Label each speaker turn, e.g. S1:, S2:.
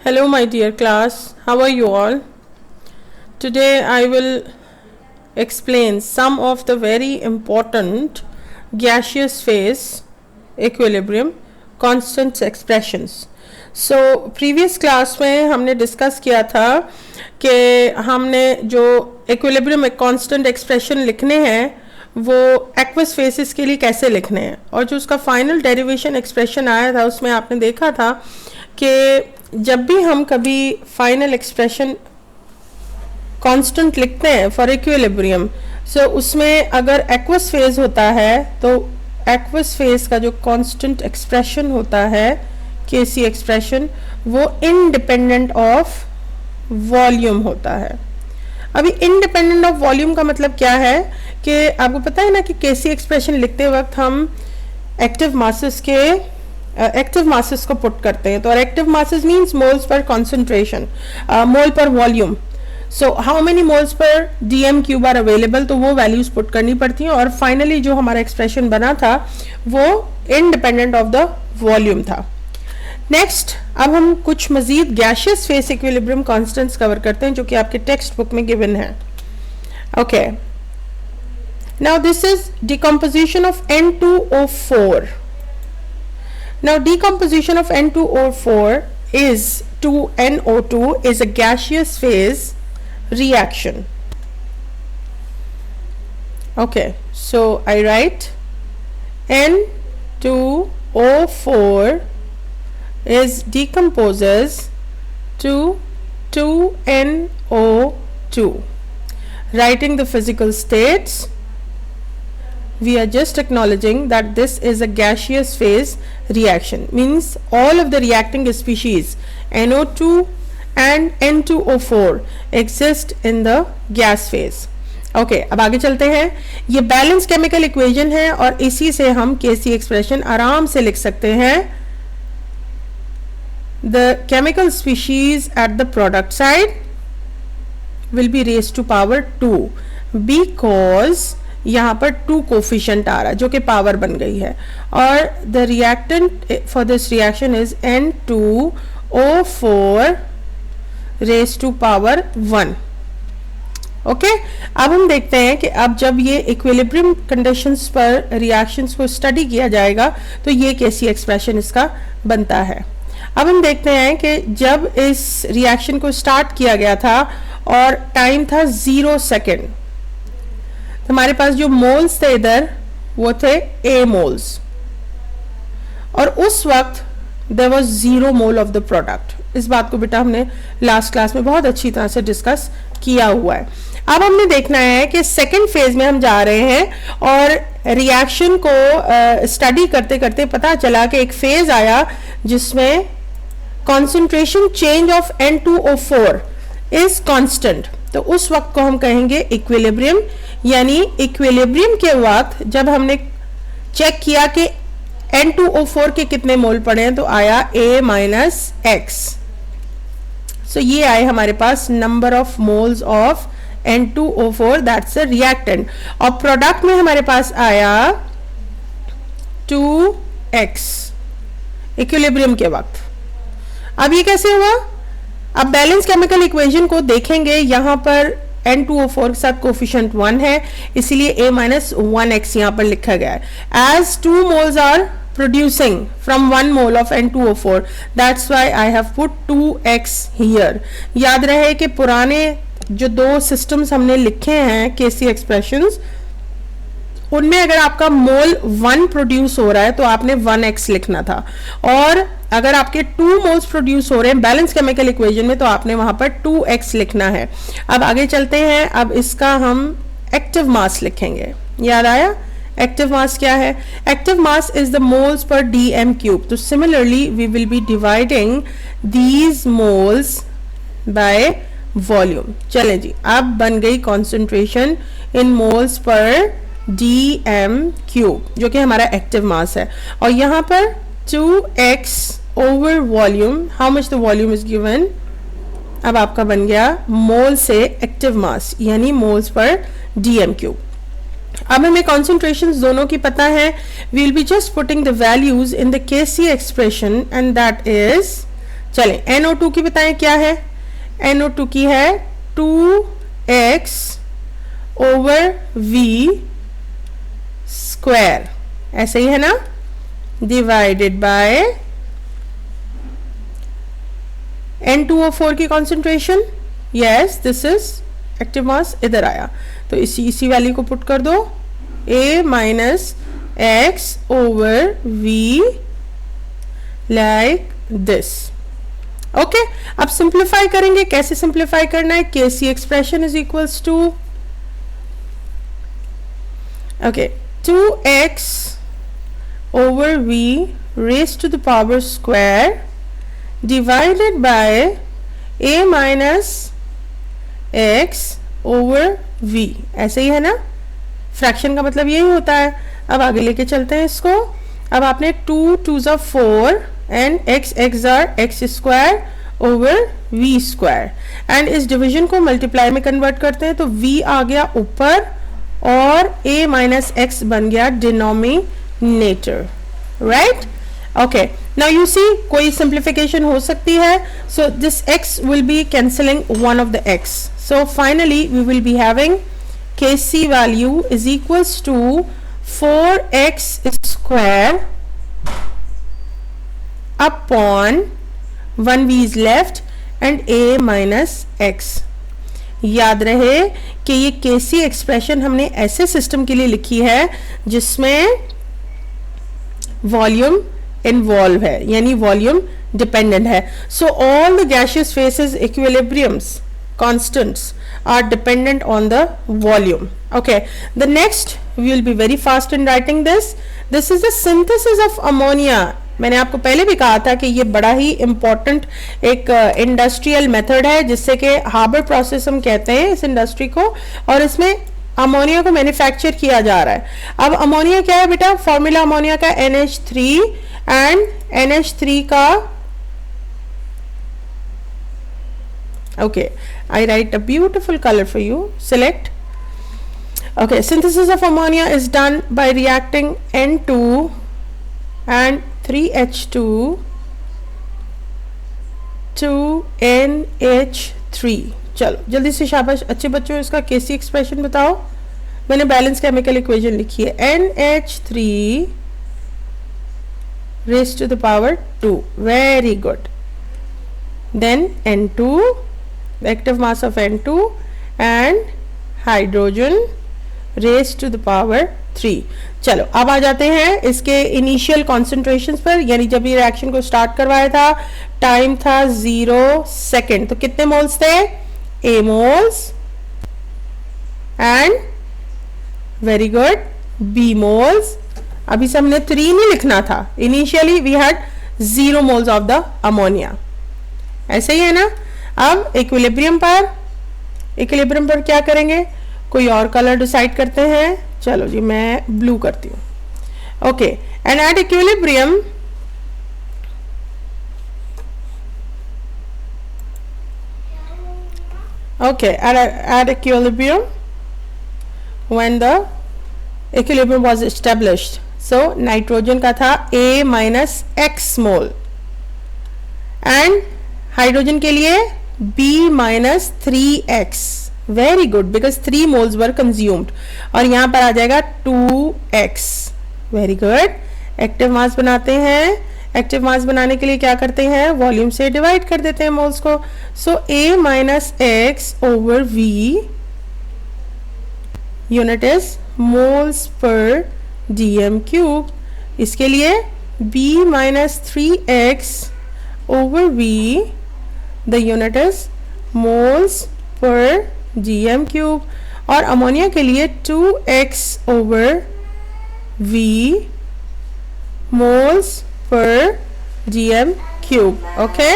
S1: Hello, my dear class. How are you all? Today, I will explain some of the very important gaseous phase equilibrium constants expressions. So, previous class में हमने discuss किया था कि हमने जो equilibrium constant expression लिखने हैं वो एक्वस फेसेस के लिए कैसे लिखने हैं, और जो उसका फाइनल डेरिवेशन एक्सप्रेशन आया था उसमें आपने देखा था कि जब भी हम कभी फाइनल एक्सप्रेशन कांस्टेंट लिखते हैं फॉर इक्विलिब्रियम, सो उसमें अगर एक्वस फेज होता है तो एक्वस फेज का जो कांस्टेंट एक्सप्रेशन होता है केसी एक्सप्रेशन वो इंडिपेंडेंट ऑफ वॉल्यूम होता है। अभी इंडिपेंडेंट ऑफ वॉल्यूम का मतलब क्या है कि आपको पता है ना कि केसी एक्सप्रेशन लिखते वक्त हम एक्टिव मासेस को पुट करते हैं, तो active masses means moles per concentration, mole per volume. So how many moles per dm cube are available, तो वो वैल्यूज पुट करनी पड़ती हैं, और फाइनली जो हमारा एक्सप्रेशन बना था वो इंडिपेंडेंट ऑफ द वॉल्यूम था। नेक्स्ट, अब हम कुछ मजीद gaseous phase equilibrium constants cover करते हैं जो कि आपके टेक्स्ट बुक में गिवन है। Okay, now this is decomposition of N2O4. Now decomposition of N2O4 is 2NO2 is a gaseous phase reaction. Okay, so I write N2O4 is decomposes to 2NO2. Writing the physical states, we are just acknowledging that this is a gaseous phase reaction, means all of the reacting species NO2 and N2O4 exist in the gas phase. Okay, अब आगे चलते हैं। ये balance chemical equation है और इसी से हम केसी एक्सप्रेशन आराम से लिख सकते हैं। The chemical species at the product side will be raised to power 2 because यहाँ पर 2 कोफिशिएंट आ रहा है जो कि पावर बन गई है, और the reactant for this reaction is N2O4 raised to power 1. Okay, अब हम देखते हैं कि अब जब ये इक्विलिब्रियम कंडीशंस पर रिएक्शंस को स्टडी किया जाएगा तो ये कैसी एक्सप्रेशन इसका बनता है। अब हम देखते हैं कि जब इस रिएक्शन को स्टार्ट किया गया था और टाइम था 0 सेकेंड, तो हमारे पास जो मोल्स थे इधर वो थे A मोल्स, और उस वक्त there was 0 mole of the product. इस बात को बेटा हमने लास्ट क्लास में बहुत अच्छी तरह से डिस्कस किया हुआ है। अब हमने देखना है कि सेकेंड फेज में हम जा रहे हैं और रिएक्शन को स्टडी करते करते पता चला कि एक फेज आया जिसमें concentration change of N2O4 is constant, तो उस वक्त को हम कहेंगे इक्विलिब्रियम। यानी इक्विलिब्रियम के वक्त जब हमने चेक किया कि N2O4 के कितने मोल पड़े हैं तो आया A माइनस एक्स, सो ये आए हमारे पास number of moles of N2O4, that's a reactant, और प्रोडक्ट में हमारे पास आया 2x इक्विलिब्रियम के वक्त। अब ये कैसे हुआ? अब बैलेंस केमिकल इक्वेशन को देखेंगे, यहाँ पर N2O4 के साथ कोफिशिएंट 1 है, इसीलिए A माइनस 1x यहाँ पर लिखा गया है। As 2 moles are producing from 1 mole of N2O4, that's why I have put 2x here. याद रहे कि पुराने जो 2 सिस्टम्स हमने लिखे हैं केसी एक्सप्रेशंस, उनमें अगर आपका मोल 1 प्रोड्यूस हो रहा है तो आपने 1x लिखना था, और अगर आपके 2 मोल्स प्रोड्यूस हो रहे हैं बैलेंस केमिकल इक्वेशन में तो आपने वहां पर 2x लिखना है। अब आगे चलते हैं, अब इसका हम एक्टिव मास लिखेंगे। याद आया एक्टिव मास क्या है? Active mass is the moles per dm cube. तो similarly we will be dividing these moles by volume. चलें जी, अब बन गई concentration in moles per dm cube जो कि हमारा एक्टिव मास है, और यहाँ पर 2x over volume, how much the volume is given, अब आपका बन गया मोल से एक्टिव मास यानी मोल्स पर डीएम क्यूब। अब हमें कॉन्सेंट्रेशंस दोनों की पता है, we will be just putting the values in the KC expression and that is, चलें NO2 की बताएं क्या है। NO2 की है 2x ओवर v स्क्वायर, ऐसे ही है ना, डिवाइडेड बाय N2O4 की concentration, yes this is active mass, इधर आया तो इसी वैल्यू को पुट कर दो, a minus x over v like this. Okay, अब सिंप्लीफाई करेंगे, कैसे सिंप्लीफाई करना है, KC expression is equals to okay 2x over v raised to the power square divided by a minus x over v, ऐसे ही है ना, fraction का मतलब यही होता है। अब आगे लेके चलते हैं इसको। अब आपने 2 2s are 4 and x are x square over v square, and इस डिवीजन को मल्टीप्लाई में कन्वर्ट करते हैं तो v आ गया ऊपर और a माइनस एक्स बन गया denominator, right. Okay, now you see कोई सिंप्लीफिकेशन हो सकती है, so this x will be cancelling one of the x, so finally we will be having kc value is equals to 4x square upon 1v is left and a minus x। याद रहे कि ये KC expression हमने ऐसे system के लिए लिखी है जिसमें वॉल्यूम इन्वॉल्व है, यानी वॉल्यूम डिपेंडेंट है। So all the gaseous phases equilibriums constants are dependent on the volume. Okay, the next we will be very fast in writing this. This is the synthesis of ammonia. मैंने आपको पहले भी कहा था कि ये बड़ा ही इम्पोर्टेंट एक इंडस्ट्रियल मेथड है जिससे कि हार्बर प्रोसेस हम कहते हैं इस इंडस्ट्री को, और इसमें अमोनिया को मैन्युफैक्चर किया जा रहा है। अब अमोनिया क्या है बेटा, फॉर्मूला अमोनिया का NH3 एंड NH3 का okay, I write a beautiful color for you, select। okay, synthesis of ammonia is done by reacting N2 and 3H2 to NH3। चलो जल्दी से शाबाश अच्छे बच्चों, इसका KC एक्सप्रेशन बताओ। मैंने बैलेंस केमिकल इक्वेशन लिखी है, NH3 raised to the power 2, very good, then N2, the active mass of N2 and hydrogen raised to the power 3। चलो अब आ जाते हैं इसके इनिशियल कॉन्सेंट्रेशंस पर, यानी जब ये रिएक्शन को स्टार्ट करवाया था टाइम था 0 सेकेंड, तो कितने मोल्स थे, A moles and very good B moles. अभी से हमने 3 नहीं लिखना था, initially we had 0 moles of the ammonia, ऐसे ही है ना। अब इक्विलिब्रियम पर क्या करेंगे, कोई और कलर डिसाइड करते हैं। चलो जी मैं ब्लू करती हूं। Okay, and at equilibrium okay, at equilibrium when the equilibrium was established, so nitrogen का था A minus x mole and hydrogen के लिए B minus 3x, very good, because 3 moles were consumed, और यहां पर आ जाएगा 2x, very good. Active mass बनाते हैं, एक्टिव मास बनाने के लिए क्या करते हैं, वॉल्यूम से डिवाइड कर देते हैं मोल्स को। सो A minus x over V, unit is moles per dm cube. इसके लिए B minus 3x over V, the unit is moles per dm cube, और अमोनिया के लिए 2x over V moles per dm cube. Okay,